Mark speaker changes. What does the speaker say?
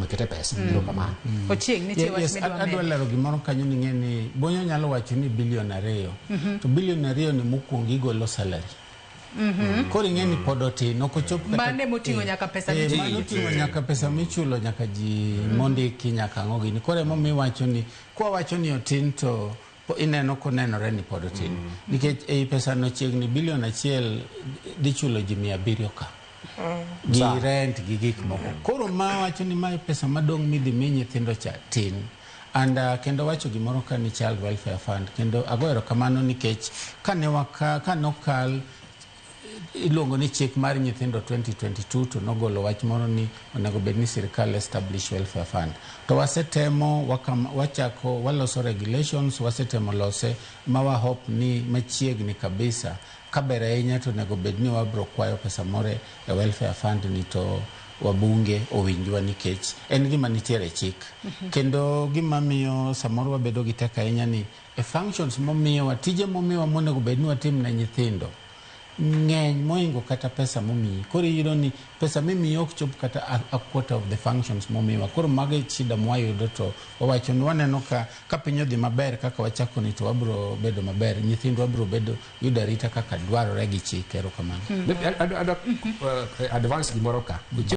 Speaker 1: kete pesa ilo kama
Speaker 2: ochieng nitie wach
Speaker 3: midwa adwa lero gimoro kanyo ni ng'eni Bonyo nyalo wacho ni bilion 2 to bilion 2 ni mokwongo igolo salary koro ing'eni pod otin ok ochop kata
Speaker 2: mane moting'o nyaka pesa michulo
Speaker 3: mane oting'o nyaka pesa michulo nyaka ji mondiki nyaka ang'o gini koro emomiyo iwacho ni kwa wacho ni otin to ineno konenore ni pod otin nikech ei pesa no chiegni bilion 1 dichulo ji 700 ka gi rent gi gik moko koro ma wacho ni ma pesa madong midhi mi nyithindo cha tin and kendo wacho gimoro ka ni child welfare fund kendo agoero kamano nikech kanokal iluongo ni chik mar nyithindo 2022 to nogolo wach moro ni onego bed ni sirkal establish welfare fund to wasetemo wachako waloso regulations wasetemo lose mawa hope ni machiegni kabisa kabere ahinya to onego bed ni wabro kwayo pesa more e welfare fund ni to wabunge owinjwa nikech en gima nitiere chik kendo gima miyo samoro wabedo gi teko ahinya ni functions momiyo tije momiyo monego bed ni watim ne nyithindo ng'eny moingo kata pesa momiyi koro iyudo ni pesa mimiyi ok chop kata a quarter of the functions momiwa koro mago shida mwayudo to wawacho ni waneno ka piny odhi maber kaka wachako ni to wabro bedo maber nyithindwa wabro bedo yudo arita kaka dwarore gi chik erokamano
Speaker 1: advance gimoro ka